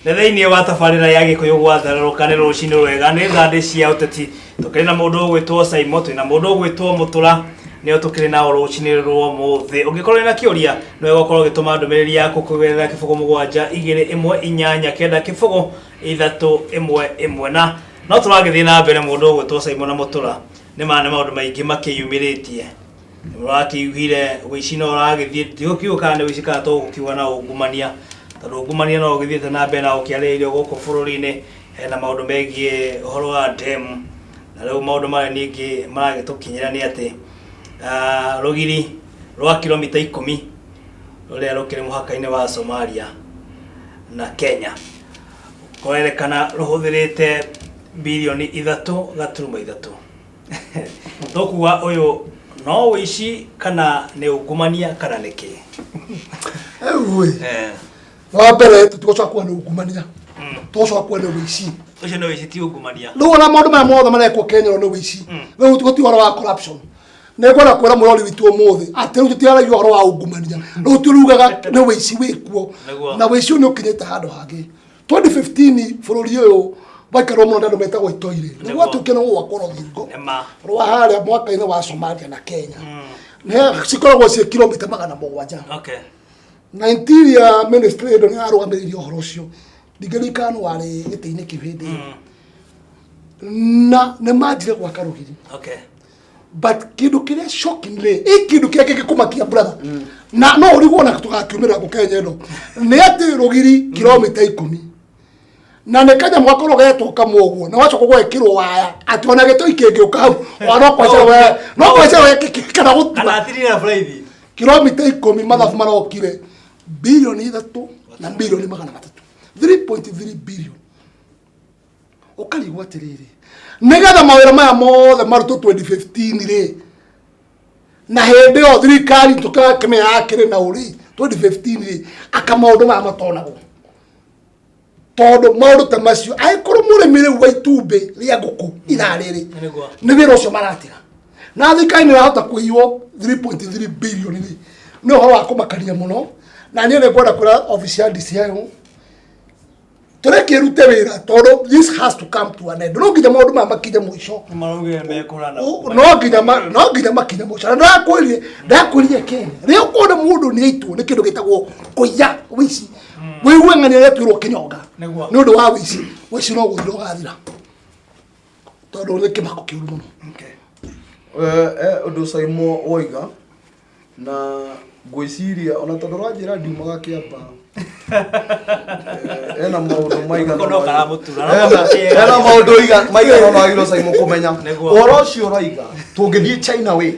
Thĩinĩ wa tabarĩra ya Gĩkũyũ Gwatharaũka rũcinĩ rwega nĩ thandĩ cia ũteti tũkĩrĩ na mũndũ ũgwĩtwo Simon twĩna mũndũ ũgwĩtwo Mũtũra nĩo tũkĩrĩ nao rũcinĩ rwa ũmũthĩ. Ũngĩkorwo na kĩũria no wega gũkorwo ũgĩtũma ndũmĩrĩri yaku kũgerera kĩbũgũ 7289311 na no tũragĩthiĩ na mbere. Mũndũ ũgwĩtwo Simon na Mũtũra nĩ maũndũ maingĩ makĩyumĩrĩtie. Mũrakĩugire ũici no ũragĩthiĩ tigũkiuga nĩ ũici kana tũgũkiuga na ungumania tondũ ungumania no ũgĩthiĩte na mbere na ũkĩarĩrĩrio gũkũ bũrũri-inĩ na maũndũ megiĩ ũhoro wa ndemu na rĩu maũndũ marĩa ningĩ maragĩtũkinyĩra nĩ atĩ rũgiri rwa kilomita 10 rũrĩa rũkĩrĩ mũhaka-inĩ wa Somalia na Kenya kũrerĩkana rũhũthĩrĩte bilioni 3.3. Tũkuga ũyũ no ũici kana nĩ ungumania kana nĩkĩ? Wa mbere tũtigocoka kuona ungumania. Tũcoka kuona ũici. Ũcio nĩ ũici ti ungumania. Rĩu ona maũndũ maya mothe marekwo Kenya nĩ ũici. Rĩu tũgũtiga ũhoro wa corruption. Nĩngwenda kwĩra mũrori witũ ũmũthĩ atĩ rĩu tũtiaragia ũhoro wa ungumania. Rĩu tũrugaga nĩ ũici wĩkuo. Na ũici nĩ ũkinyĩte handũ hangĩ. 2015 bũrũri ũyũ baikarwo mũno andũ metagwo itoire. Nĩguo tũkĩna gwakwo rũthingo rwa harĩa mwaka-inĩ wa Somalia na Kenya. Nĩ cikoragwo ciĩ kilomita 700. Okay. Na interior ministry ndo nĩ arũgamĩrĩire ũhoro ũcio. Ndigĩrĩkano warĩ gĩtĩ-inĩ kĩu hĩndĩ na nĩ manjire gwaka rũgiri. Okay. But kĩndũ kĩrĩa shockingly kĩndũ kĩrĩa gĩkũmakia brother na no ũrigwo na tũgakiumĩra gũ Kenya ĩno nĩ atĩ rũgiri kilomita 10 na nĩ Kenya mwakorwo getwo kamũguo na wacoka gwekĩrwo waya atĩ ona gĩtoi kĩngĩũka hau no kwece we kana gũtua anatirĩ na braithi kilomita 10 mathabu marokire bilioni 3 na bilioni 300 3.3 billion ũkarigwo atĩrĩrĩ nĩgetha mawĩra maya mothe marutwo 2015 rĩ na hĩndĩ ĩyo thirikari tũkĩmenya akĩrĩ na ũrĩ 2015 rĩ aka maũndũ maya matonagwo tondũ maũndũ ta macio angĩkorwo mũrĩmi rĩu wa itumbĩ rĩa ngũkũ ithaa rĩrĩ nĩ wĩra ũcio maratiga na thirikari nĩ ĩrahota kũiywo 3.3 billion rĩ nĩ ũhoro wa kũmakania mũno na niĩ nĩngwenda kwĩra obici ya DCI tũrekĩrute wĩra tondũ this has to come to an end. No nginya maũndũ maya makinye mũico no nginya makinye mũico na ndakwĩrire Kenya rĩu kũona mũndũ nĩ aitwo nĩ kĩndũ gĩtagwo kũiya ũici wĩigue ng'ania rĩa twĩrwo kĩnyonga nĩ ũndũ wa ũici no gũthira ũgathira tondũ nĩ kĩmako kĩũru mũno. Ũndũ Simon oiga na ngwĩciria ona tondũ rwanjĩra ndiumaga Kĩamba ena maũndũ maigana ena maũndũ maigana magĩrĩirwo Simon kũmenya ũhoro ũcio ũroiga tũngĩthiĩ China we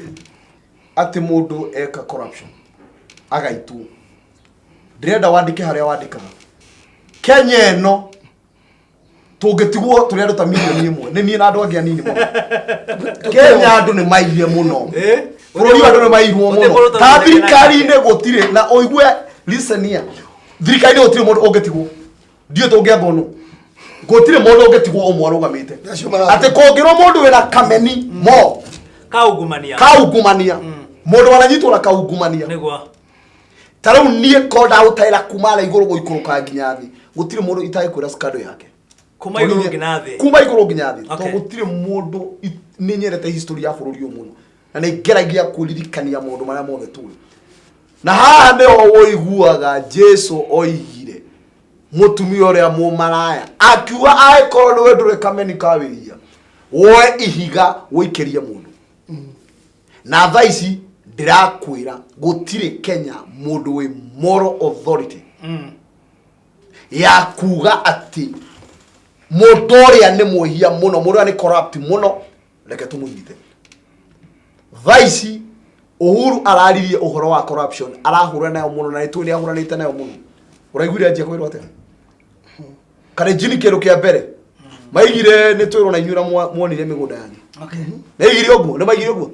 atĩ mũndũ eka corruption agaitwo ndĩrenda wandĩke harĩa wandĩkaga Kenya ĩno tũngĩtigwo tũrĩ andũ ta milioni 1 nĩ niĩ na andũ angĩ anini mũno Kenya andũ nĩ maire mũno bũrũri andũ nĩ mairwo mũno ta thirikari-inĩ gũtirĩ na ũigue listen here thirikari-inĩ gũtirĩ mũndũ ũngĩtigwo ndiũ tũngĩamba ũno gũtirĩ mũndũ ũngĩtigwo ũmwe arũgamĩte atĩ kũngĩrwo mũndũ wĩna kameni mo kaungumania mũndũ wananyitwo na kaungumania tarau niĩ ko ndaũtaĩra kuma igũrũ gũikũrũka nginya thĩ gũtirĩ mũndũ itagĩkwĩra skado yake kuma igũrũ nginya thĩ tondũ gũtirĩ mũndũ nĩ nyerete history ya bũrũri ũyũ mũno na nĩ ngeragia kũririkania maũndũ marĩa mothe tũĩ na haha nĩho ũiguaga Jesu oigire mũtumia ũrĩa mũmaraya akiuga angĩkorwo nĩwe ndũrĩ kameni kawĩria woe ihiga wĩikĩrie mũndũ na thaa ici ndĩrakwĩra gũtirĩ Kenya mũndũ wĩ moral authority ya kuga atĩ mũndũ ũrĩa nĩ mwĩhia mũno mũndũ ũrĩa nĩ corrupt mũno reke tũmũnyite. Thaa ici Uhuru araririe ũhoro wa corruption arahũra nayo mũno na nĩtũĩ nĩ ahũranĩte nayo mũno ũraiguire anjia kwĩrwo atĩa kana jini kĩrũ kĩa mbere maigire nĩtwĩrwo na inyuĩra muonire mĩgũnda yanyu maigire ũguo nĩ maigire ũguo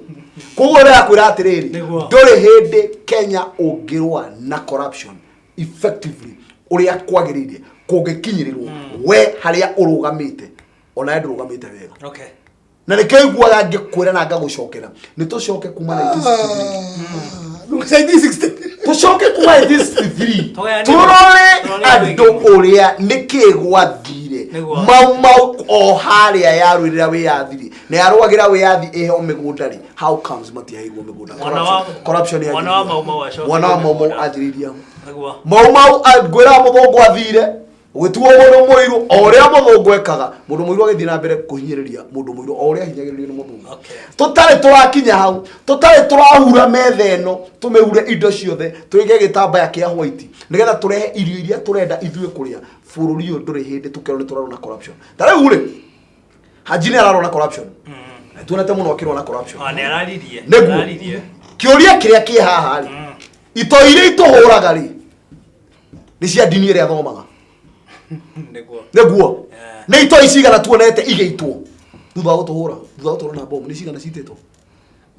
koguo rĩa kwĩra atĩrĩrĩ ndũrĩ hĩndĩ Kenya ũngĩrũa na corruption effectively ũrĩa kwagĩrĩire kũngĩkinyĩrĩrwo we harĩa ũrũgamĩte ona ndũrũgamĩte wega. Okay. Na nĩkĩiguaga ngĩkwĩra na ngagũcokera nĩ tũcoke kuma na rĩu Msaidi 60. Tucoke kwa this 3. Turore andu uria nikigwathire. Mau o haria yarwirira wiyathiri. Ne yarwagira wiyathi eho migundari. How comes matiaigwo migunda? Corruption ya. Wana maumo ajiriria. Mau gwira muthongo athire. Gwetuo mundu muiru oria muthongo ekaga. Mundu muiru agithii na mbere kuhinyiriria mundu muiru oria hinyagiririo ni muthongo. Tutare turakinya hau. Tutare turahura metha eno. Tumehure indo ciothe. Tuige gitambaya kia white. Nigetha turehe irio iria turenda ithue kuria. Bururi uyu nduri hindi tukero ni turarona corruption. Tare ure. Hajini ararona corruption. Tuonete muno akirona corruption. Ne araririe. Araririe. Kiuria kiria ki haha ri. Ito ire ituhuraga ri. Ni cia dini iria thomaga. Neguo. Ne ito icigana tuonete igeitwo. Thutha gutuhura. Thutha guturona bomb ni cigana cititwo.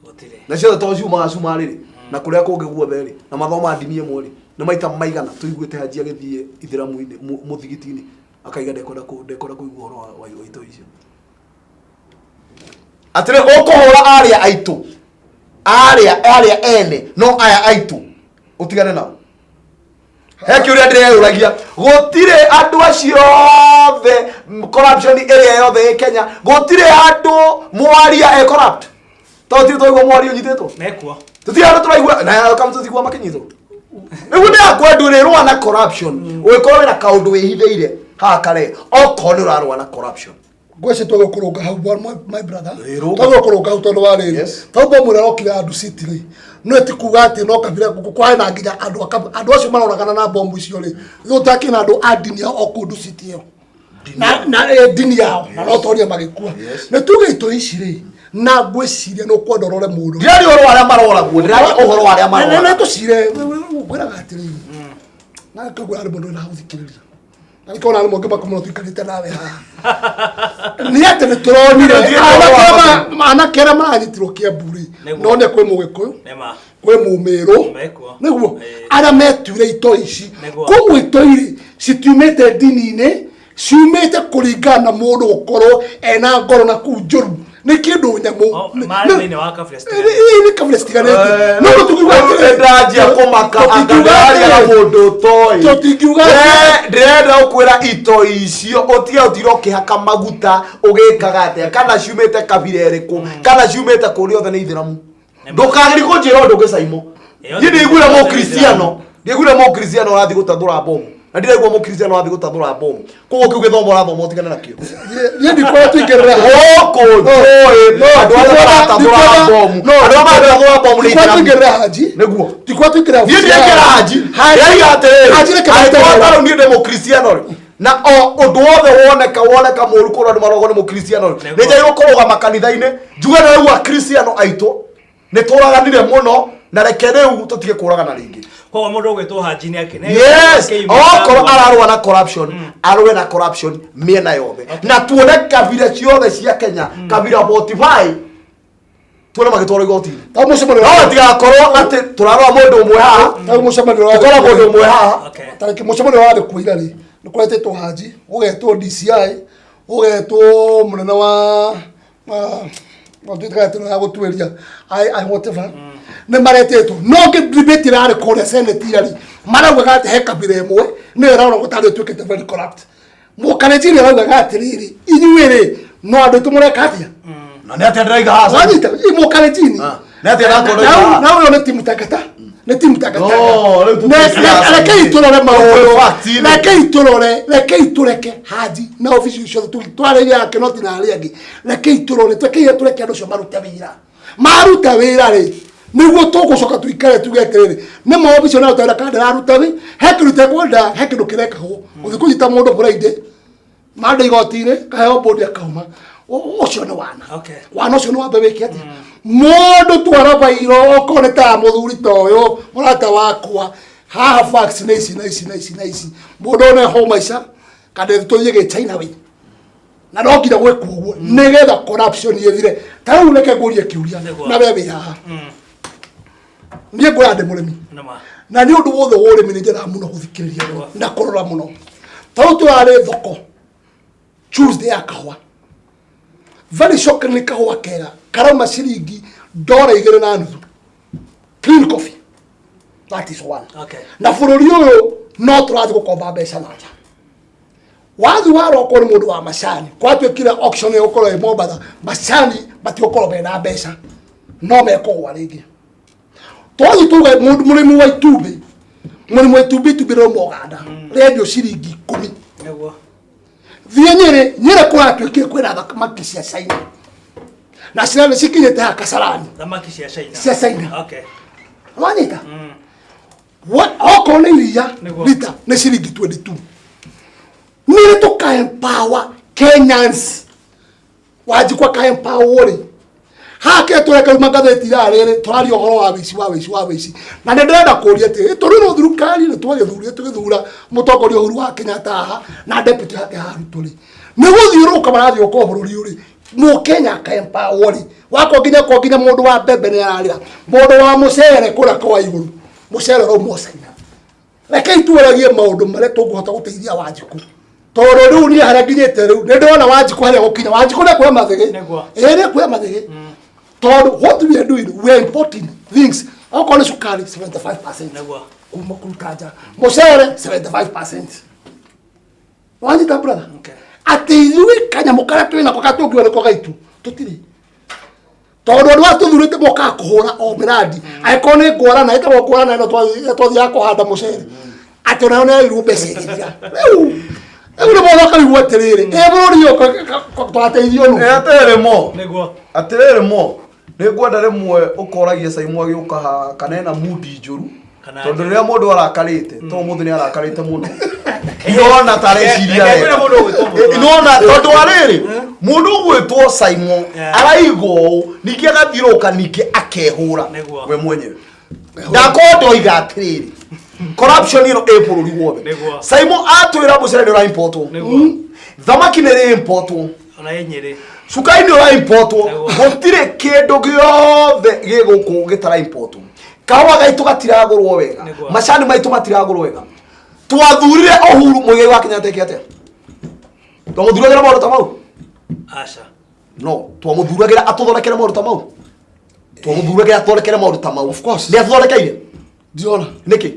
Gotire. Na cio cuma riri. Na kuria kungi guothe ri. Na mathoma dini imwe ri. Ni maita maigana tuiguite Haji agithie ithiramu-ini muthigiti-ini akaiga ndekora kuigua horo wa ito icio. Atire ukuhura aria aitu. Aria ene no aya aitu. Utigane nao. Heki uria ndireyuragia gutire andu acio the corruption area yothe Kenya gutire andu mwaria corrupt. Toti toigwo mwaria unyitetwo. Nekwo. Tuti andu turaigua na kama tutigwa makinyitwo. Ego ni akwendu ni rwa na corruption. Uikorwe na kaundu wihithiire ha kare okoni urarwa na corruption. Gwese twago kuruga hau my brother. Twago kuruga hau tondu wa riri. Twago mura okira andu city ri. No etikuga ati no kabira kwa na nginya andu acio maroragana na bombu icio ri. Thutaki na andu adini okundu city yo. Na dini yao na no toria magikua. Ne tuge ito ici ri. Na gwiciria no kwendorore mundu. Ndiri uhoro aria marora guo, ndiri uhoro aria marora. Na tucire gwiraga atiri. Na kugwa ari mundu na huthikiriria. Na ikona ari mundu makomo tuikarite nawe ha. Ni ate ni turonire ana kera maranyitirwo Kiamburi. No ne kwe mugikuyu. Nema. Kwe mumeru. Niguo. Ara metuire ito ici. Koguo ito iri citiumete dini-ini, ciumete kuringana mundu gukorwo ena ngoro na kunjuru. Ni kindu nyamu mari ni wa kafresti ni kafresti ganete no tukiuga ndajia kumaka angari ya mundu toi tukiuga ndenda ukwira ito icio otiga utiro kihaka maguta ugikaga ate kana ciumete kabira eriku kana ciumete kuri othe ni ithiramu ndukagiri kunjira undu ngicaimo yini igure mo Kristiano ndigure mo Kristiano rathi gutathura bomu na ndiraigwa mo Kristiano rathi gutathura bomu kugo kiu githomo rathoma utigane nakio yindi kwa tuigerera hoko joe andu arĩa maratathura bomu andu arĩa maratathura bomu ni tuigerera Haji niguo tikwa tuigerera yindi ekera Haji Haji ni kabata ni demo Kristiano na undu wothe woneka mũru kũrĩa andũ marogwo nĩ Mũkristiano nĩ njagĩrĩirwo kũrũga makanitha-inĩ njuge na rĩu Akristiano aitũ nĩ tũraganire mũno na reke rĩu tũtige kũragana rĩngĩ. Kwa mundu gwitwo Haji ni akene. Yes. Okorwo ararwa na corruption, arwe na corruption miena yothe. Na tuone kabira ciothe cia Kenya, kabira 45 tuone magitwara igoti. Ta mucemanio. No tigakorwo ati turarwa mundu umwe haha. Ta mucemanio wa tukora mundu umwe haha. Ta ki mucemanio wa kuira ri. Ni kwetetwo Haji, ugetwo DCI, ugetwo munene wa Matuika tino ya gutweria I whatever. Ne maretetwo. No ke debate rare kore senate iri. Marauga ati he kabira imwe ne raro gutari twikete very corrupt. Mukaneti ne rauga ati riri. Inyuire no andu tumureka atia. Na ne ati ndaiga hasa. Wanyita imukaneti ni. Ne ati ndakora. Na uyo ne timu takata. Ne timu takata. No, leke iturore maundu. Leke itureke Haji na official cio tware yake no tinari angi. Leke iturore tweke tureke andu cio maruta wira ri. Niguo tugucoka tuikare tugeterere. Ne ma official na utara kada aruta wi. Hekirute kwenda hekiru kireka ho. Uthi kunyita mundu Friday. Mande igoti-ri kaheo bodi akauma. Ucio ni wana. Okay. Wana ucio ni wa bebe kiati. Mundu twara bairo okoneta muthuri toyo murata wakwa haha fax nice mundu ne homa ica kande tuyige China we na no nginya gwekwo uguo nigetha corruption yethire ta riu reke ngurie kiuria na wewe haha nie ngura ndi murimi na ni undu wothe wore mi njira muno guthikiriria na kurora muno ta riu turare thoko Tuesday akahwa very shockingly kahwa kega karama ciringi $2.5 clean coffee That is one. Okay. Na bururi uyu no turathi gukomba mbeca na nja. Wathi waroko ni mundu wa macani. Kwatuikire auction yo korwo Mombatha, macani batiokorwo mena mbeca. No meko ringi. Twathi tuge mundu murimi wa itumbi. Murimi wa itumbi tubiro Moganda. Radio ciringi 10. Niguo. Thie nyere kwatuikire kwina thamaki cia China. Na ciana cikinyite ha Kasarani. Thamaki cia China. Cia China. Okay. Wanita? What oko ni iria lita ni ciringi 22. Nire to ka empower Kenyans. Waji kwa ka empower ri. Hake tureka magatheti ya rere twari ohoro wa wici. Na ndenda kuria ati turi no thirikari ni twagithuria tugithura mutongoria Uhuru wa Kenyatta ha na deputy yake haru turi. Ni guthiuruka marathi oko bururi uri. Mu Kenya ka empower ri. Wako nginya mundu wa bembe ni ararira. Mundu wa mucere kura kwa iguru. Mucere ro China. Reke itwaragie maundu mare tunguhota guteithia Wanjiku. Toro riu ni haraginyete riu. Ni ndona Wanjiku haria gukinya. Wanjiku ne kwa mathege. Ere kwa mathege. Toro what we are doing, we are importing things. How can sukari 75%? Nagwa. Kuma kulkaja. Mucere 75%. Wanjita brother. Okay. Ateiwe kanya mukara twina kwa katugio ko gaitu. Tutiri. Toro ndo tuthurite moka kuhura o miradi. Aikone ngora na itabo ngora na twathi ya kuhanda mucere. Ati ona ona irumbe ciria. Ebu ni mwana kali weterere. Ebu yo twateithio no. Atere mo. Niguo. Atere mo. Nigwenda rimwe ukoragia Saimwa giuka ha kanena mudi njuru. Tondu riria mundu arakarite, to mundu ni arakarite muno. Iona tareciria re. Iona tondu ariri. Mundu gwitwo Saimwa araigo ningi agathiruka ningi akehura we mwenyewe. Ndakondo iga atiriri. Corruption ino bururi wothe. Saimwa atwira mucere ni ra importwo. Thamaki ni ri importwo. Ona yenyere. Sukari ni ra importwo. Gutire kindu giothe giguku gitara importwo. Kawa gaitu gatiragurwo wega. Macani maitu matiragurwo wega. Twathurire Uhuru Muigai wa Kenyatta ikiate. Twamuthuragira maundu ta mau. Aca. No, twamuthuragira atuthondekere maundu ta mau. Twamuthuragira athondekere maundu ta mau. Of course. Ni athondekeire. Diona. Niki?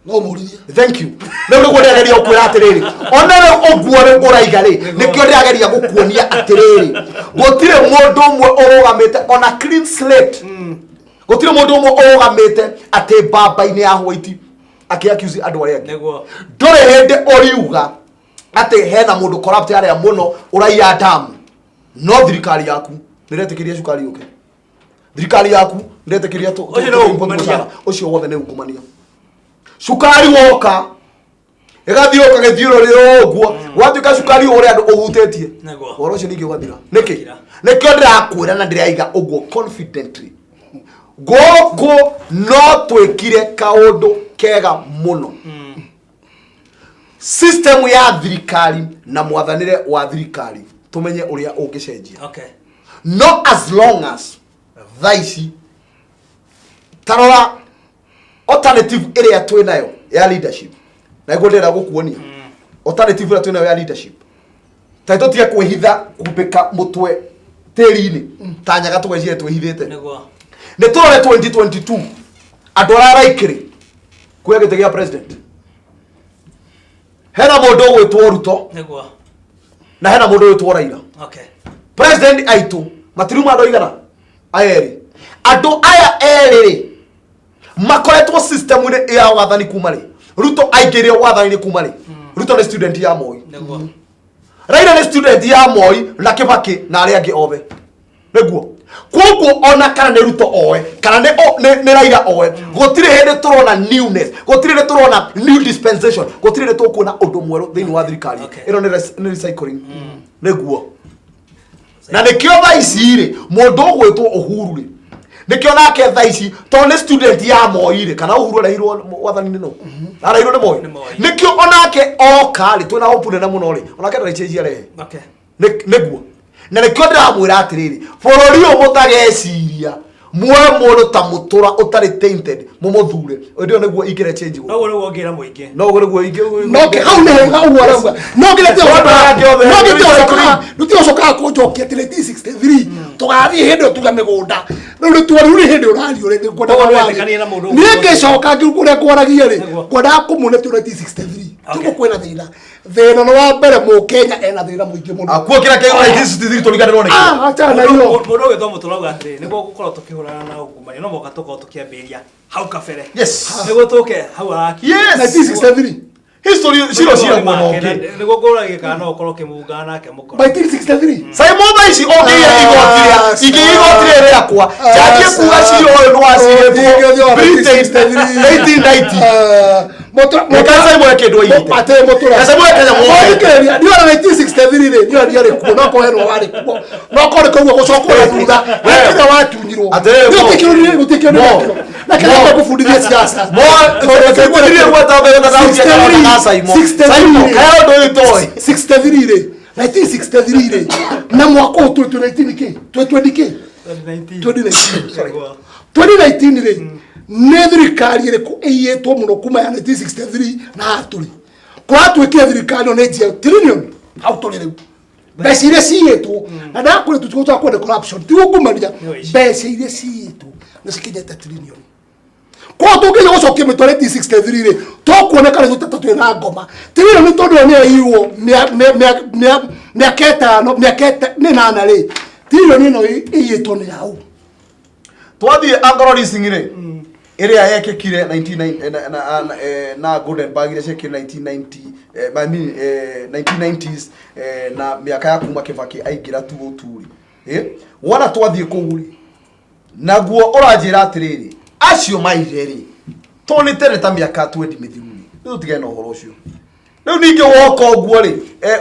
No murithie. Thank you. Leo niguo ndageria gukwira atiriri. Ona oguo ri uraiga ri. Nikio ndageria gukuonia atiriri. Gutire mundu umwe urugamite ona clean slate. Gutire mundu umwe urugamite ati baba-ini ya white akiaccuse andu aria angi. Niguo. Ndore hende oriuga ati hena mundu corrupt aria muno uraiya damu. No thirikari yaku niretikiria cukari uke. Thirikari yaku niretikiria to. Ucio wothe ni ungumania. Sukari woka igathioka githiuro ri oguo gwatuika sukari uri andu uhutetie woro cio ningi gwathira niki nikio ndirakwira na ndiraiga uguo confidently gogo no twikire kaundu kega muno system ya thirikari na mwathanire wa thirikari tumenye uria ungicenjia Okay. No as long as thaici tarora alternative area twinayo ya leadership na iguo ndira gukuonia alternative area twinayo ya leadership taito tia kwihitha kupika mutwe teri-ini ta nyaga twejire twihithite Niguo. ni turore 2022 andu araikiri kuya gite gia president hena mundu gwitwo Ruto Niguo. na hena mundu gwitwo Raila. Okay. President aitu matiruma andu igana ayeri andu aya eriri makoretwo system ine ya wathani kumari Ruto aingire wathani kumari Ruto ni student ya Moi. Niguo. Raila ni student ya Moi na Kibaki na aria angi othe niguo koguo ona kana ni Ruto oe kana ni Raila oe gutire hende turona newness gutire turona new dispensation gutire tukuona undu mweru thiini wa thirikari ino ni recycling niguo na nikio thaici ri mundu gwitwo Uhuru ri nikio nake thaici to ni student ya Moi ri kana Uhuru arahirwo wathani no arahirwo ni Moi nikio onake oka ri twina hope nene muno ri onake ndarichenjia rehe niguo na nikio ndiramwira atiriri bururi uyu mutageciria muoe mũndũ ta mũtura ũtarĩ tainted mũmũthure ndio nĩguo ingĩre change no gore wongira muingi no gore guo ingĩ no ke hau nĩ hau warauga no ngire tio coka kũnjokia tele T63 tũgathiĩ hĩndĩ tuga mĩgũnda rĩu nĩ hĩndĩ ũrario rĩngĩ kwenda niĩ ngĩcoka kũrĩa kwaragia rĩ kwenda kũmune tele T63 tuko kwena thĩna nĩ wa mbere mũkenya ena thĩna mũingĩ mũno akuo kĩra kĩgũra T63 tũriganĩrwo nĩkĩ acha na hiyo mũndũ ũgĩtwo mũtũrauga atĩ nĩguo gũkorwo tũkĩhũrana na ungumania no moka tũkorwo tũkĩambĩria hau kabere nĩguo tũke hau araki yes 1963 history ciro mwanonge nĩguo ngũragĩ kana ũkorwo kĩmungana nake mũkorwo by 1963 Simon Maici ongeire igotire rĩakwa jaji kuga ciro ũyũ nĩ wacirĩtwo Britain 1890 Mokasa mwe kĩndũ igite ate motora kasa mwe kenya mwe ndio 1963 rĩ ndio ndiarĩ kuo no koherwo warĩ kuo no kore koguo gũcokora thutha kĩrĩa watunyirwo ndio gũtikĩrwo na kĩrĩa gũbundithia siasa kĩrĩa gwetambere na Simon kayo ndo itoy 63 rĩ 1963 rĩ na mwaka ũyũ 2019 kĩ 2019 rĩ nĩ thirikari ĩrĩkũ ĩiyĩtwo mũno kuma ya 1963 na hatũrĩ kwatuĩkire thirikari nĩ njia trillion hau tũrĩ rĩu mbeca iria ciyĩtwo na ndakũrĩ tũtũtwa kwenda corruption ti ungumania mbeca iria ciyĩtwo nĩ cikinyĩte trillion kwa tũngĩnya gũcokia mĩtware 1963 rĩ tũkuonekana tũtatũ na ngoma trillion tondũ nĩ ĩiywo mĩaka ĩtano nĩ nana rĩ trillion ĩno ĩiyĩtwo nĩ hau twathiĩ angorori cingire ĩrĩa yekĩkire 1990 na Goldenberg iria ciekire 1990s na mĩaka ya kuma Kibaki aingĩra tuguturi wona twathiĩ kũu naguo ũranjĩra atĩrĩrĩ acio maire rĩ tonĩtere ta mĩaka 20 mĩthiru rĩ tigane na ũhoro ũcio rĩu ningĩ woka ũguo rĩ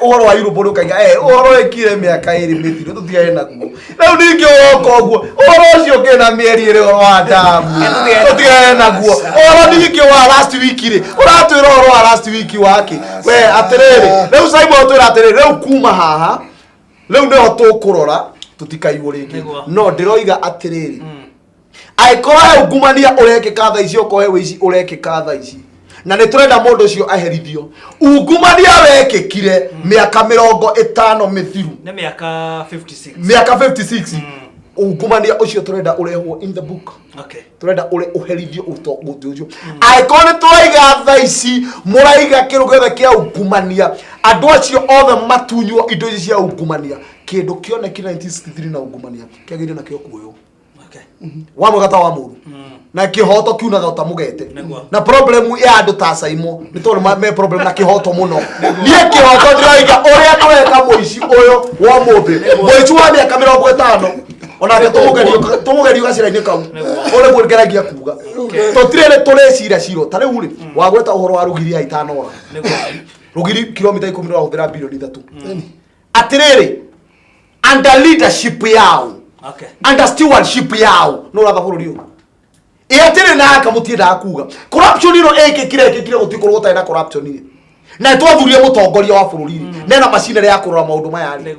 ũhoro wa Europe ndũkaiga ũhoro wekire mĩaka 2 mĩthiru tũtigane naguo rĩu ningĩ woka ũguo ũhoro ũcio kĩna mĩeri ĩrĩ wa damu tũtigane naguo ũhoro ningĩ wa last week rĩ ũratwĩra ũhoro wa last week wake we atĩrĩrĩ rĩu Simon twĩra atĩrĩrĩ rĩu kuma haha rĩu nĩho tũkũrora tũtikaiywo rĩngĩ no ndĩroiga atĩrĩrĩ aikora ungumania ũrekĩka thaa ici okohe wĩici ũrekĩka thaa ici na nĩ tũrenda mũndũ ũcio aherithio ungumania wekĩkire mĩaka 50 mĩthiru nĩ mĩaka 56 ungumania ũcio tũrenda ũrehwo in the book tũrenda ũherithio ũtogũtũ ũcio aikora nĩ tũraiga thaa ici mũraiga kĩrũ gĩothe kĩa ungumania andũ acio othe matunywo indo ici cia ungumania kĩndũ kĩonekire 1963 na ungumania kĩagĩrĩire na kĩo kuoywo wa mũgata wa mũru na kihoto kiunaga utamugete na problem ya andu ta Simon ni tondu me problem na kihoto muno nie kihoto ndiraika uria tweka muici uyo wa mumbi muici wa miaka 50 ona tumugerio gacira-ini kau ore mwongeragia kuga totirene turecira ciro ta riu ri wagweta uhoro wa rugiri ya itanora rugiri kilomita 10 urahuthira bilioni 3 atiriri under leadership yao under stewardship yao no ratha bururi uyu iatire na akamutienda kuga corruption ino ekekire gutikorwo gutari na corruption iri na twathurie mutongoria wa bururi nena macinere ya kurora maundu maya ri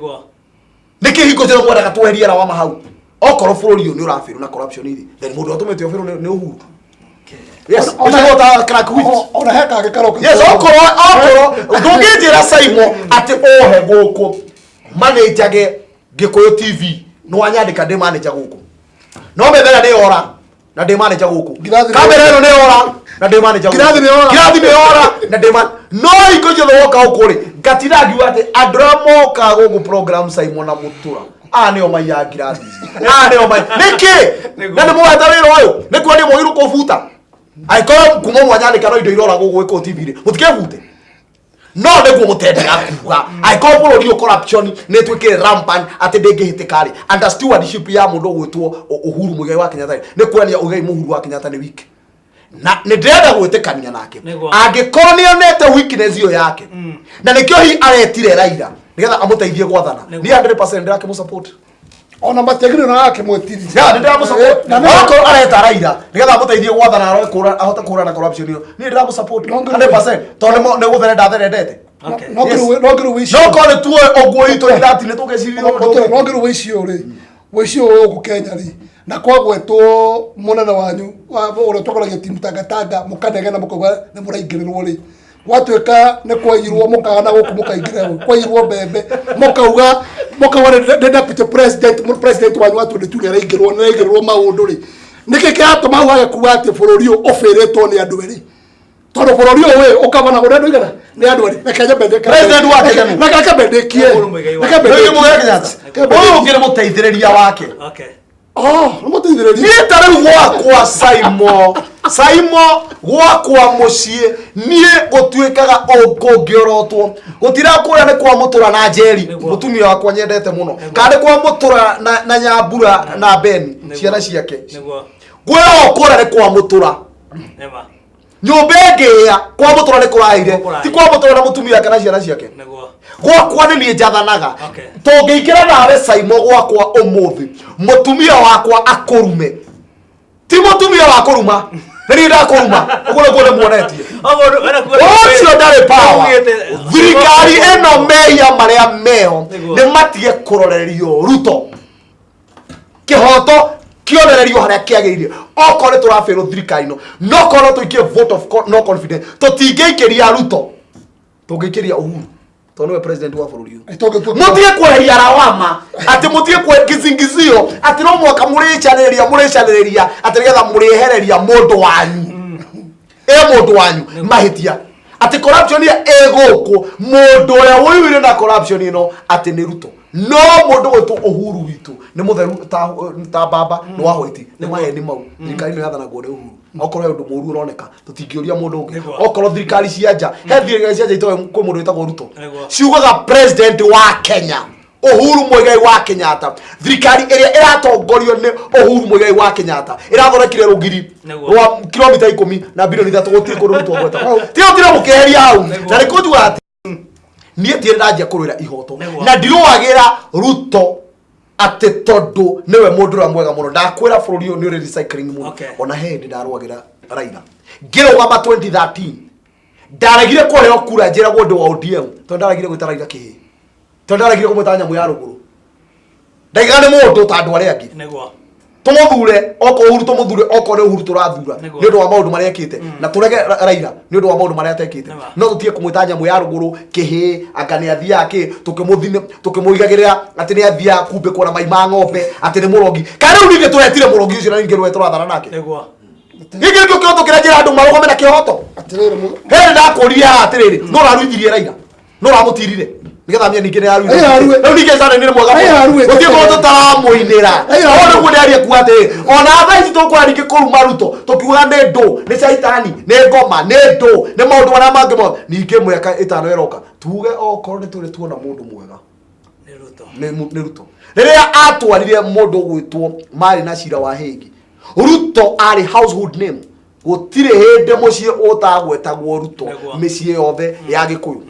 niki hingo jero mwenda gatweheria wa mahau okorwo bururi uyu ni urafiru na corruption iri then mundu atumete ofiru ni Uhuru yes ona crack wit ona heka gikaro yes okorwo ndungijira Simon ati ohe guku manage Gikuyu TV no anyandika ndi manager guku no methera ni ora na ndi manager guku kamera ino ni ora na ndi manager guku kirathi ni ora na ndi no iko jothe woka ukuri gatira ngiuga ati andra moka guku program Simon na Mutura ni o maya kirathi ni o maya niki na ndi mwata wira uyu ni kwa ndi muiru kufuta aikora kuma mwanyandika no indo irora guku Gikuyu TV ri mutikebute no niguo mutendera kuga aikora bururi corruption ni twikire rampant ati ndingihitikari under stewardship ya mundu gwitwo Uhuru Muigai wa Kenyatta ni kuania Muigai Uhuru wa Kenyatta ni wiki na ni ndenda gwitikania nake angikorwo ni onete weakness iyo yake na nikio hi aretire Raila nigetha amuteithie gwathana ni 100% ndake mu support ona mategino na yake mwetiri ya ndenda mu support na nako areta Raila nigetha amuteithie gwathana ahote kura na corruption iyo ni ndenda mu support 100% tondu ne guthere ndatherendete no kore tuwe ogwo ito ndati ne tugecirio no wicio ri wicio ugu Kenya ri na kwa gwetwo munene wanyu ore tokoragia timu Tangatanga mukanegena mukoga ne muraingĩrĩrwo ri gwatuĩka nĩ kwairwo mukana gũkũ mukaingĩrĩrwo kwairwo mbembe mukauga deputy president wanyu wa 22 nĩ araingĩrĩrwo maũndũ ri nĩkĩ kĩratũma hau agĩkuga atĩ bũrũri ũyũ ũbĩrĩtwo nĩ andũ erĩ tondũ bũrũri ũyũ ũkabana ũrĩa andũ igana nĩ andũ erĩ reke nyambendeke president wa Kenya reke mbendekie ũyũ ũngĩ nĩ mũteithĩrĩria wake. nĩ mũteithĩrĩria niĩ ta rĩu gwakwa Saimo gwakwa mũciĩ niĩ gũtuĩkaga ũngĩorotwo gũtirakũrĩa nĩ kwa Mũtũra na Njeri mũtumia wakwa nyendete mũno kana nĩ kwa Mũtũra na Nyambura na Beni ciana ciake gwĩra ũkũrĩa nĩ kwa Mũtũra nyũmba ĩngĩĩa kwa Mũtũra nĩ kũrahĩire ti kwa Mũtũra na mũtumia wake na ciana ciake gwakwa nĩ niĩ njathanaga tũngĩingĩra nawe Saimo gwakwa ũmũthĩ mũtumia wakwa akũrume ti mũtumia wa kũruma nĩ ndakũruma ũguo nĩguo muonetie ũcio ndarĩ power thirikari ĩno meya marĩa meho nĩ matige kũrorerio Ruto kĩhoto kĩonererio harĩa kĩagĩrĩire okorwo nĩ tũrabĩrwo thirikari ĩno no korwo tũikie vote of no confidence tũtingĩikĩria Ruto tũngĩikĩria Uhuru tondũ nĩwe president wa bũrũri ũyũ mũtige kweheria lawama atĩ mũtige kizingizio atĩ no mwaka mũrĩcanĩrĩria atĩ nĩgetha mũrĩehereria mũndũ wanyu mahĩtia atĩ corruption ĩgũkũ mũndũ ũrĩa wĩwire na corruption ĩno atĩ nĩ Ruto no mũndũ gwĩtwo Uhuru witũ nĩ mũtheru ta baba nĩ wa white nĩ maheni mau thirikari nĩ yathanagwo nĩ Uhuru okorwo ũndũ mũru ũroneka tũtingĩũria mũndũ ũngĩ okorwo thirikari cia nja he thirikari cia nja itoe kwĩ mũndũ wĩtagwo Ruto ciugaga president wa Kenya Uhuru Muigai wa Kenyatta thirikari ĩrĩa ĩratongorio nĩ Uhuru Muigai wa Kenyatta ĩrathondekire rũgiri rwa kilomita 10 na bilioni 3 gũtirĩ kũndũ Ruto gweta tio tira mũkĩheria hau na nĩ kũnjuga atĩ niĩ ndirĩ ndanjia kũrũĩra ihoto na ndirũagĩra Ruto atĩ tondũ nĩwe mũndũ ũrĩa mwega mũno ndakwĩra bũrũri ũyũ nĩ ũrĩ recycling mũno ona hindi ndarũagĩra Raila ngĩrũgama 2013 ndaregire kũheo kura njĩragwo ũndũ wa ODM tondũ ndaregire gwĩta Raila kĩhĩ tondũ ndaregire kũmwĩta nyamũ ya rũgũrũ ndaiga nĩ mũndũ ta andũ arĩa angĩ tũmũthure okorwo Uhuru tũmũthure okorwo nĩ Uhuru tũrathura nĩ ũndũ wa maũndũ marĩa ekĩte na tũrege Raila nĩ ũndũ wa maũndũ marĩa atekĩte no tũtige kũmwĩta nyamũ ya rũgũrũ kĩhĩ anga nĩ athiaga kĩ tũkĩmũigagĩrĩra atĩ nĩ athiaga kumbe kuona mai ma ng'ombe atĩ nĩ mũrogi kana rĩu ningĩ tũretire mũrogi ũcio na ningĩ rwe tũrathana nake gĩkĩ nĩkĩo kĩhoto kĩrĩa njĩra andũ marũgame na kĩhoto hĩndĩ ndakũria atĩrĩrĩ no ũraruithirie Raila no ũramũtirire nigetha mia ningĩ nĩ yaruire rĩu ningĩ sana nĩ mwega gũtirĩ mũndũ tũtaramũinĩra ona guo ndĩaria kuga atĩ ona thaa ici tũkũra ningĩ kũruma Ruto tũkiuga nĩ ndũ nĩ caitani nĩ ngoma nĩ ndũ nĩ maũndũ marĩa mangĩ mothe ningĩ mĩaka ĩtano ĩroka tuge okorwo nĩ tũrĩ tuona mũndũ mwega nĩ Ruto rĩrĩa atwarire mũndũ gwĩtwo marĩ na cira wa Hague Ruto arĩ household name gũtirĩ hĩndĩ mũciĩ ũtagwetagwo Ruto mĩciĩ yothe ya Gĩkũyũ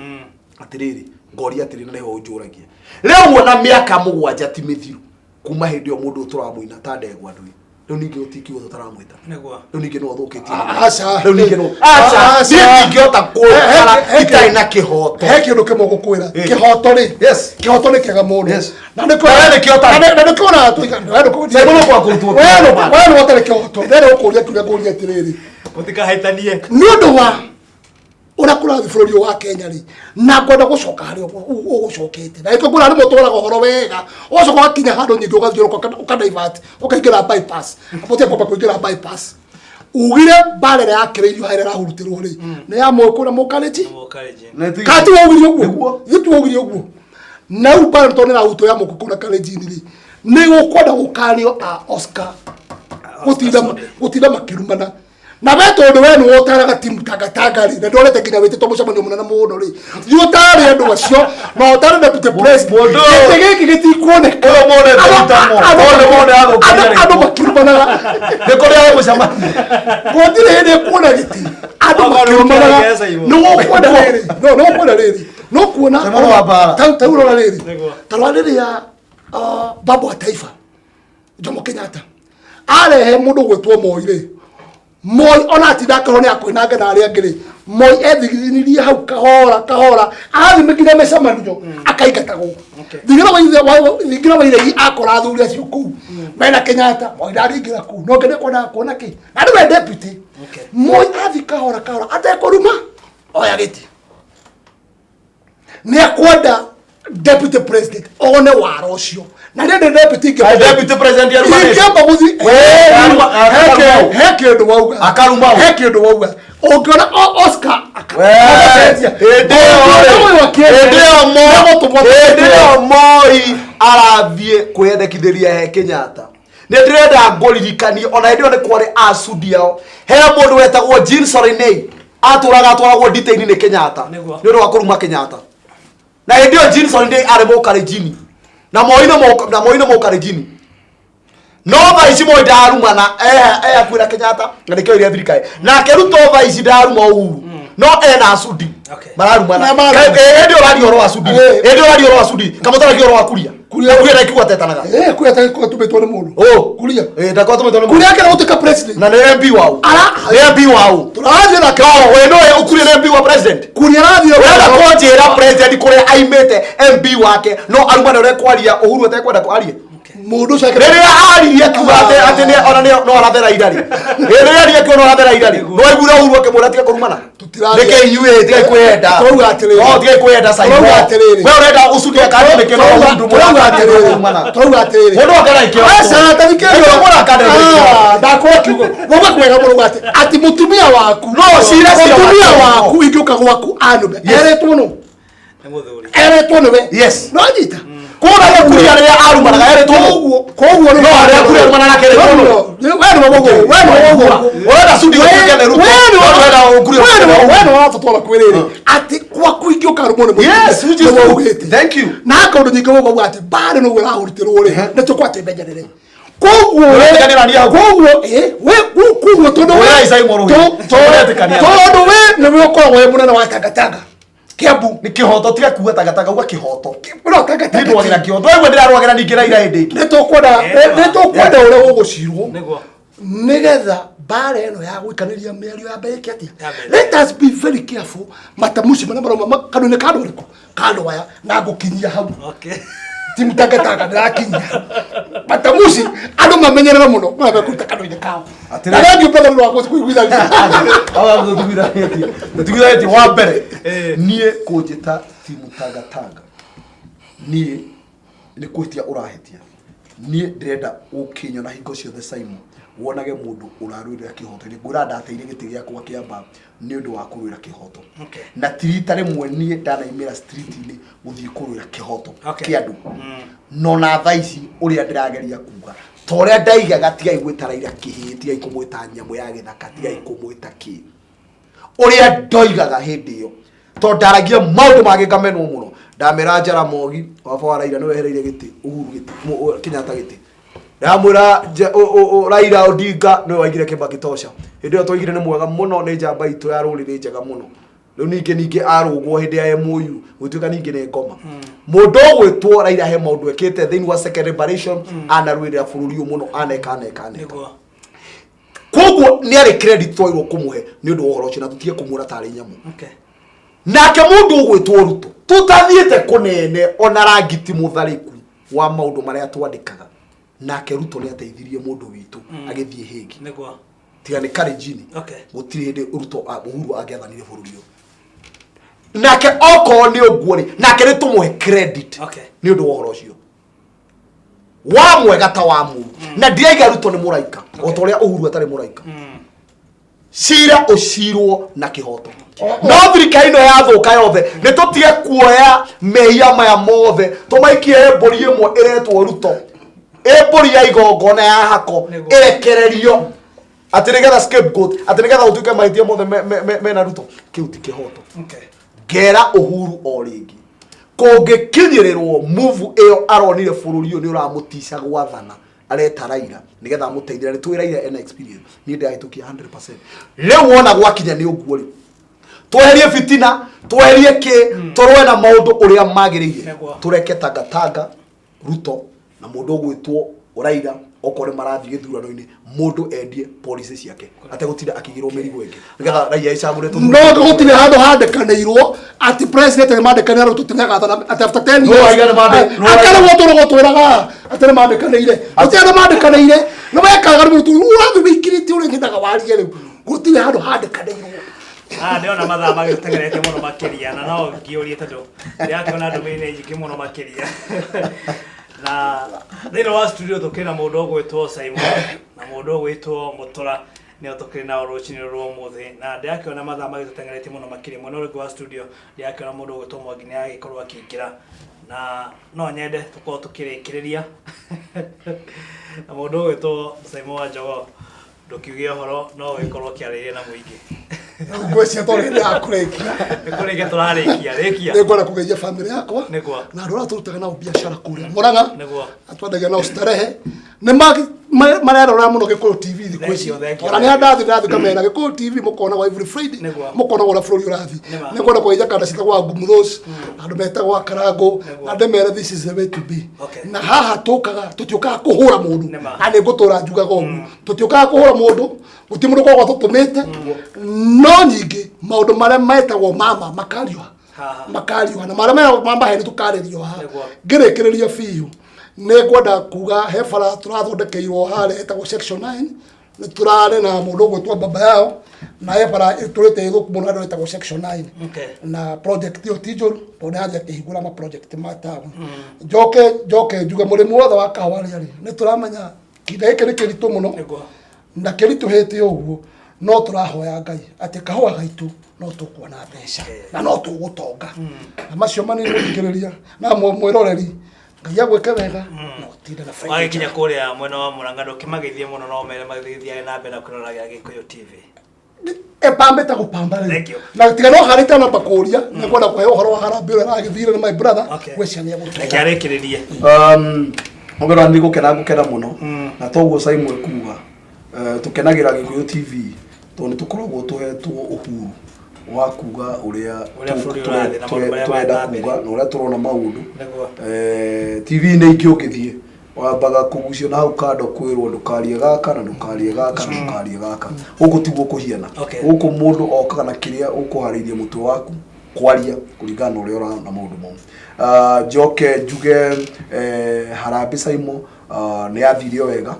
atĩrĩrĩ ngoria atĩrĩ na ho njũragia rĩu ona mĩaka 7 ti mĩthiru kuma hĩndĩ ĩyo mũndũ tũramũina ta ndegwa ndũĩ rĩu ningĩ ũtikiuga tũtaramwĩta rĩu ningĩ no thũkĩtie rĩu ningĩ no ningĩhota kũra itarĩ na kĩhoto he kĩndũ kĩmwe gũkwĩra kĩhoto rĩ kĩhoto nĩ kĩega mũno na nĩ kĩona wewe nĩ watarĩ kĩhoto rĩrĩ ũkũria kiuga kũria atĩrĩrĩ mũtikahĩtanie nĩ ũndũ wa ũrakũrathi bũrũri wa Kenya rĩ na ngwenda gũcoka harĩa ũgũcokete na ĩko ngũra nĩ mũtũraga ũhoro wega ũcoka wakinya handũ nyingĩ ũgathiũrũka ũkadivert ũkaingĩra bypass apote kwamba kũingĩra bypass ugire barere yakĩrĩirio harĩa rahurutirwo rĩ nĩ ya mwĩkũra mũkareji kati waugirie ũguo gĩtu waugirie ũguo na ubara tone na uto ya mũkũkũra karejini rĩ nĩ gũkwenda gũkanio Oscar gũtinda makĩrumana na beto ndo we no otaraga timu Tangatanga ri na ndorete nginya wĩtĩtwo mũcemanio mũnene mũno ri yotare andũ acio na otare deputy president gĩkĩ gĩtikuoneka ũyũ mũne ndutamo mũne agũkĩra andũ makirumanaga nĩ kũrĩa we mũcemanio gũtirĩ hĩndĩ kuona gĩti andũ makirumanaga no kwenda rĩrĩ no kwenda rĩrĩ no kuona taurora rĩrĩ tarwa rĩrĩ ya baba wa taifa Jomo Kenyatta arehe mũndũ gwĩtwo Moi rĩ Moi ona tidakoro ni akoinanga na aria ngiri Moi ethigiririe hau kahora athimikire mecamanio akaigatagwo thigira waire akora athuri acio kuu mena Kenyatta Moi ndaringira kuu no ngene kuona ki na ndiwe deputy Moi athi kahora atekuruma oya giti ni akwenda deputy president one waro ucio na ndi deputy president ya Rwanda ngamba muzi heke ndo wauga akaruma heke ndo wauga ongona Oscar Moi arathie kwendekithiria he Kenyatta ni ndirenda ngũririkanie ona ndio ni kwari acudiao he mundu wetagwo Jean Sorinei atwaragwo detail ni Kenyatta ni ndo wakuruma Kenyatta na ndio Jean Sorinei ari Kalenjin na Moi no Kalenjin no vaisi Moi ndaruma na akwira Kenyatta na nikio iria thirikari na keruto vaisi ndaruma Uhuru no ena acudi mararuma na ndio radio ro acudi ndio radio ro acudi kama tara kio ro akuria kuria ikiwa tetanaga kuria ko tumetwo ni mundu kuria ndako tumetwo ni mundu kuria kana utuka president na ni MP wao MP wao turaje na kao we no ukuria MP wa president kuria radio wala konjera president kuria aimete MP wake no aruma na rekwaria Uhuru atakwenda kwaria mundu shaka rĩrĩa aririe kiuga atĩ nĩ ona no arathera irari rĩrĩa aririe kiuga no arathera irari no aigura Uhuru akĩmwĩra tiga kũrumana nĩkĩ inyuĩ tiga kwenda tauga atĩrĩrĩ no tiga kwenda saibo tauga atĩrĩrĩ we ũrenda ũcudia kandi nĩkĩ no Uhuru tauga atĩrĩrĩ mũndũ akara ikio asa tathikĩrĩrio mũrakanda ndakora kiugo woga kwega mũndũ ati mutumia waku no mutumia waku ingĩũka gwaku anũbe eretwo no eretwo nĩwe yes no nyita kuna ya kuria rĩrĩa arumanaga eretwo koguo no arĩa kuria arumana nake eretwo wena sudi kuria na ruto wena kuria wena wafatwa kwiriri ati kwa kuingio karumo ne yes which is thank you na kaundu nyingi wogo ati bado no wera uritirwo ri ne tukwate benjanire koguo koguo tondo wera isai moro tondo we ne wokora we munene wa Tangatanga Kiambu ni kihoto tiga kuwa Tangatanga uga kihoto no Tangatanga ndio wagira kihoto wewe ndirarwagira ningira ira hindi ne tokwenda ure ugucirwo nigetha bare eno ya gwikaniria miario ya mbeki atia let us be very careful matamushi mana maroma kanune kando riko kando waya na gukinyia hau timu Tangatanga ndirakinyia matamushi andu mamenyerera muno mabe kuta kando ine kao na ndio pala lwa kuiguitha awa tuguithaitie wa mbere nie kunjita timu Tangatanga nie ni kwitia urahitia nie ndirenda ukinyo na hingo ciothe Simon wonage mundu urarwirira kihoto ni ngura ndateire giti giakwa kiamba ni undu wa kurwira kihoto na tirita rimwe nie ndanaimira street ni guthii kurwira kihoto kiandu no na thaici uria ndirageria kuga toria ndaigaga tigai gwitaraira kihiti ai kumwita nyamu ya githaka tigai kumwita ki uria ndoigaga hindi yo to ndaragia maundu magikamenwo muno ndamera Jaramogi waba Raila no wehereire giti Uhuru giti Kenyatta giti ndamwira Raila Odinga no waigire Kibaki tosha hindi yo toigire ni mwega muno ni njamba itu ya rurire njega muno riu ninge arugwo hindi ya MOU gutuika ninge ni ngoma mundu gwitwo Raila he maundu ekite thini wa second liberation anarwirira bururi muno aneka koguo ni ari credit twairwo kumuhe ni undu uhoro ucio na tutie kumura tari nyamu nake mundu gwitwo Ruto tutathiete kunene ona rangiti muthariku wa maundu maria twandikaga nake Ruto ni ateithirie mundu witu agithie higi tiga ni Kalenjin gutiri hindi Ruto Uhuru agethanire bururi nake oko ni ogwori nake ni tumuhe credit ni undu uhoro ucio wa mwega ta wa mu na ndiaiga Ruto ni muraika otoria Uhuru atari muraika cira ucirwo na kihoto no thirikari no yathuka yothe ni tutige kuoya mehia maya mothe tumaikie mburi imwe iretwo Ruto mburi ya igongona ya hako irekererio ati nigetha scapegoat ati nigetha utuike mahitia mothe mena Ruto kiu ti kihoto gera Uhuru o ringi kungikinyirirwo move iyo aronire bururi uyu ni uramutisha gwathana areta Raila nigetha amuteithira ni twiraire ena experience ni ndahitukia 100% leo wona gwakinya ni uguo ri tweherie fitina tweherie ki torwe na maundu uria magiriire tureke Tangatanga Ruto na mundu gwitwo Raila okore marathi githurano-ini mundu endie policy ciake ategutinda akigirwo mirigo ingi nigetha raia icagure tu no gutire handu handikaniirwo ati president ni mandikaniira tutinaga ati after 10 years akara gotoro gotwiraga ati ni mandikaniire ati ni mandikaniire no wekaga ni tu urathi wikirite uri ngindaga warie riu gutire handu handikaniirwo ndiona mathaa magitengerete muno makiria na no ngiurie tondu ndiakiona ndumirire nyingi muno makiria na thĩinĩ wa studio tukĩna mũndũ ũgwĩtwo Simon na mũndũ ũgwĩtwo Mutura nĩo tukĩrĩ nao rũcinĩ rwa ũmũthĩ na ndiakĩona mathaa magĩtũtengeretie mũno makĩria mwena ũrĩa wa studio ndiakĩona mũndũ ũgwĩtwo Mwangi nĩagĩkorwo akĩingĩra na no nyende tũkorwo tũkĩrĩkĩrĩria na mũndũ ũgwĩtwo Simon Wanjogoo ndukiuge ũhoro no ũgĩkorwo ũkĩarĩria na mũingĩ ngwĩcia tũrĩ ya kũrĩkia nĩkũrĩkia tũrarĩkia nĩngwenda kũgeithia family yakwa na andũ arĩa tũrutaga nao biacara kũrĩa Murang'a atwendagia nao starehe nĩ marerora mũno Gĩkũyũ TV thikũ ici ona nĩ ndathi kamera Gĩkũyũ TV mũkonaga every Friday mũkonaga ũrĩa bũrũri ũrathi nĩngwenda kũgeithia kanda citagwo Ngumuthos andũ metagwo Karango andũ mere this is the way to be na haha tũtiũkaga kũhũra mũndũ na nĩ ngũtũra njugaga ũguo tũtiũkaga kũhũra mũndũ gũtirĩ mũndũ ũkoragwo tũtũmĩte no nyingĩ maũndũ marĩa metagwo mama makariũha na marĩa mamaheni tũkarĩrio haha ngĩrĩkĩrĩria biũ nĩ ngwenda kuga he bara tũrathondekeirwo harĩa etagwo section 9 nĩ tũrarĩ na mũndũ ũgwĩtwo baba yao na he bara tũrĩte ithũku mũno andũ etagwo section 9 na project ĩyo ti njũru tondũ nĩyathia kĩhingũra ma project ma taũni njoke njuge mũrĩmi wothe wa kahawa rĩarĩ nĩ tũramenya kĩnda gĩkĩ nĩ kĩritũ mũno na kĩritũhĩte ũguo no tũrahoya Ngai atĩ kahũa gaitũ no tũkuona mbeca na no tũgũtonga na macio manini mũthikĩrĩria na mwĩroreri Ngai agwĩke wega no tinde na faida wakinya kũrĩa mwena wa Murang'a ndũkĩmageithie mũno no mere magĩthiage na mbere na kũrora Gĩkũyũ TV epambĩte gũpamba rĩu na tiga no harĩte namba kũria nĩ ngwenda kũhe ũhoro wa harambĩ ũrĩa aragĩthire na my brother gwĩcia nĩ egũtũra kĩarĩkĩrĩrie mũgero nĩ gũkena mũno na toguo Simon kuga tukenagira Gĩkũyũ TV tondũ nĩ tũkoragwo tũhetwo ũhuru wa kuga ũrĩa tũrenda kuga na ũrĩa tũrona maũndũ TV-inĩ ingĩ ũngĩthiĩ wambaga kũgucio na hau kando kwĩrwo ndũkarie gaka na ndũkarie gaka na ndũkarie gaka gũkũ tiguo kũhiana gũkũ mũndũ okaga na kĩrĩa ũkũharĩirie mũtwe waku kwaria kũringana na ũrĩa ũrona maũndũ mau njoke njuge Harambĩ Simon nĩ yathire wega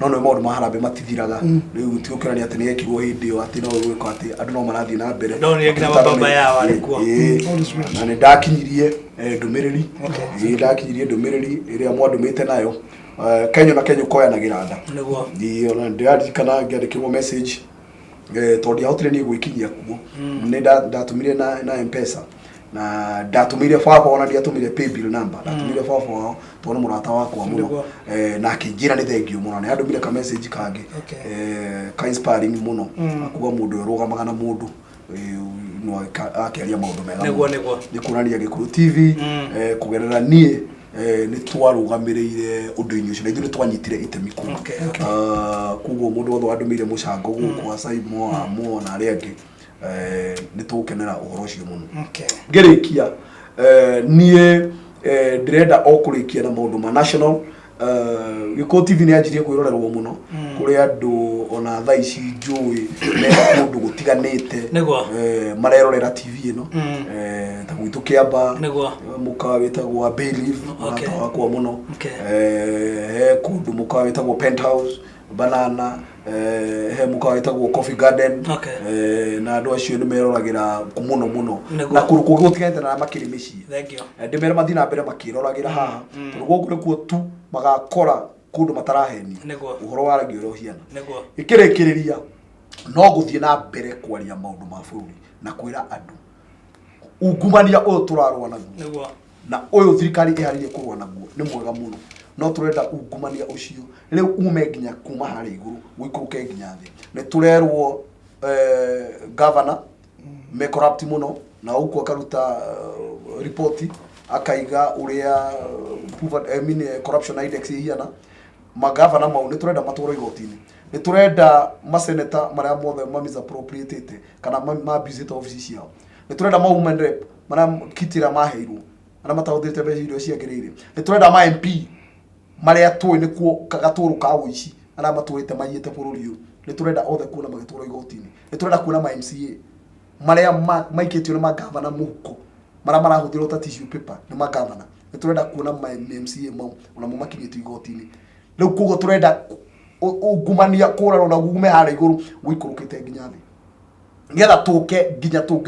no no maũndũ ma Harambĩ matithiraga rĩu tigũkĩrania atĩ nĩ yekirwo hĩndĩ ĩyo atĩ no gwĩka atĩ andũ no marathiĩ na mbere no nĩ nginya baba yao alikuwa na nĩ ndakinyirie ndũmĩrĩri ĩrĩa mwandũmĩte nayo Kenya na Kenya koyanagĩra nda ndio na ndĩraririkana ngĩandĩkĩrwo message tondũ ndiahotire niĩ gwĩkinyia kuo nĩ ndatumire na M-Pesa na ndatumire baba ona ndiatumire pay bill number ndatumire baba wao tondũ mũrata wakwa mũno na akĩnjĩra nĩ thengiũ mũno nĩ andũmire ka message kangĩ ka inspiring mũno akuga mũndũ ũrũgamaga na mũndũ no akĩaria maũndũ mega nĩ kuonania Gĩkũyũ TV kũgerera niĩ nĩ twarũgamĩrĩire ũndũ-inĩ ũcio na ithuĩ nĩ twanyitire itemi kuo koguo mũndũ wothe wandũmĩire mũcango gũkũ wa Simon Amo na arĩa angĩ nĩ tũkenera ũhoro ũcio mũno ngĩrĩkia niĩ ndĩrenda o kũrĩkia na maũndũ ma national Gĩkũyũ TV nĩ yanjirie kwĩrorerwo mũno kũrĩ andũ ona thaa ici njũĩ me kũndũ gũtiganĩte marerorera TV ĩno ta gwitũ Kĩamba mũkawa wĩtagwo Bayleaf mũrata wakwa mũno he kũndũ mũkawa wĩtagwo Penthouse Banana he mũkawa wĩtagwo Coffee Garden na andũ acio nĩ meroragĩra mũno na kũndũ kũngĩ gũtiganĩte na makĩrĩ mĩciĩ ndĩmere mathiĩ na mbere makĩroragĩra haha tondũ gũkũ nĩkuo tu magakora kũndũ mataraheni ũhoro wa rangi ũrĩa ũhiana ĩkĩrĩkĩrĩria no gũthiĩ na mbere kwaria maũndũ ma bũrũri na kwĩra andũ ungumania ũyũ tũrarũa naguo na ũyũ thirikari ĩharĩirie kũrũa naguo nĩ mwega mũno no tũrenda ungumania ũcio rĩu ume nginya kuma harĩa igũrũ gũikũrũke nginya thĩ nĩ tũrerwo governor me corrupt mũno na ũguo akaruta report akaiga ũrĩa corruption index ihiana magavana mau nĩ tũrenda matũrwo igoti-inĩ nĩ tũrenda maseneta marĩa mothe misappropriatete kana mabusĩte office ciao nĩ tũrenda ma women rep marĩa kitira maheirwo marĩa matahũthĩrĩte mbeca iria ciagĩrĩire nĩ tũrenda ma MP maria tuwe nikuo gaturu ka uici ara maturite mayite bururi uyu ni turenda othe kuona magituro igotini ni turenda kuona ma MCA maria maikitio ni magavana muhuko marahuthirwo ta tissue paper ni magavana ni turenda kuona ma MCA mau ona mo makinyitio igotini riu kugo turenda ungumania kurarwo na gume hara iguru wikurukite nginya thi ngetha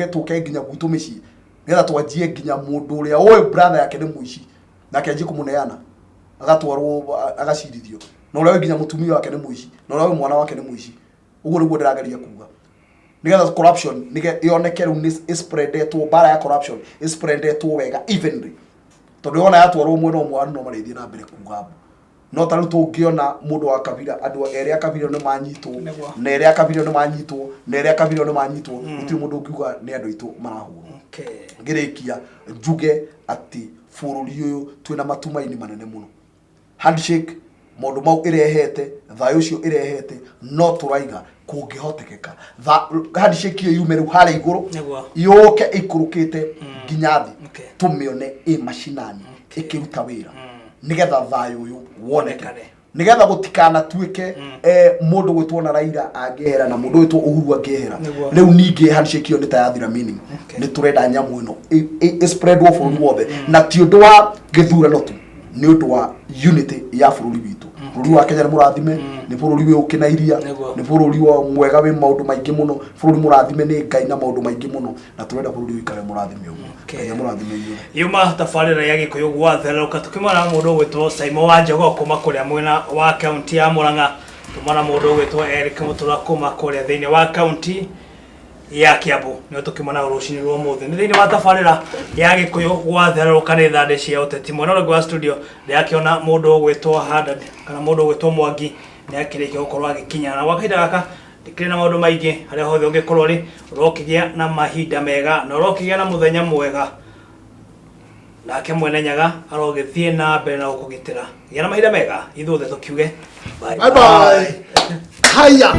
tuke nginya gwitu micii ngetha twanjie nginya mundu uria oe brother yake ni muici nake anjie kumuneana agatwarwo agacirithio na uria nginya mutumia wake ni muici na uria mwana wake ni muici uguo niguo ndirageria kuga nigetha corruption yoneke riu ni spreadetwo bara ya corruption spreadetwo wega evenly tondu ona yatwarwo mwena umwe no marithie na mbere kuga no taru tungiona mundu wa kabira andu eri akabira ni manyitwo na eri akabira ni manyitwo na eri akabira ni manyitwo uti mundu ngiuga ni andu itu marahuru ngirikia njuge ati bururi uyu twina matumaini manene muno handshake mundu mau irehete thayo cio irehete no turaiga kungihotekeka handshake iyo yume ru hara iguru yoke ikurukite nginya thi tumione mashinani ikiruta wira nigetha thayo uyu wonekane nigetha gutikana tuike mundu gwitwo na Raila angehera na mundu gwitwo Uhuru angehera riu ningi handshake iyo nitayathira meaning ni turenda nyamu ino spread wo for wothe na ti undu wa githurano tu ni undu wa unity ya bururi witu bururi wa Kenya ni murathime ni bururi wi ukinairia ni bururi wa mwega wi maundu maingi muno bururi murathime ni Ngai na maundu maingi muno na turenda bururi wikare murathime uguo Kenya murathime yuma tafarira ya Gikuyu gwatherũka tukimana mundu gwitwo Simon Wanjogo kuma kuria mwena wa county ya Murang'a tumana mundu gwitwo Eric Mutura kuma kuria thiini wa county ya Kiambu ni tukimana rucini rwo muthe ni thiini wa tafarira ya Gikuyu gwatherũka ni thande cia uteti mwena wa studio ndiakiona mundu gwitwo Haddad kana mundu gwitwo Mwangi ni akirikio gukorwo agikinya na wakaida gaka ndikire na maundu maingi haria hothe ungikorwo ri urokigia na mahinda mega na urokigia na muthenya mwega nake mwene nyaga arogithie na mbere na gukugitira gĩa na mahinda mega ithuothe tukiuge bye bye haya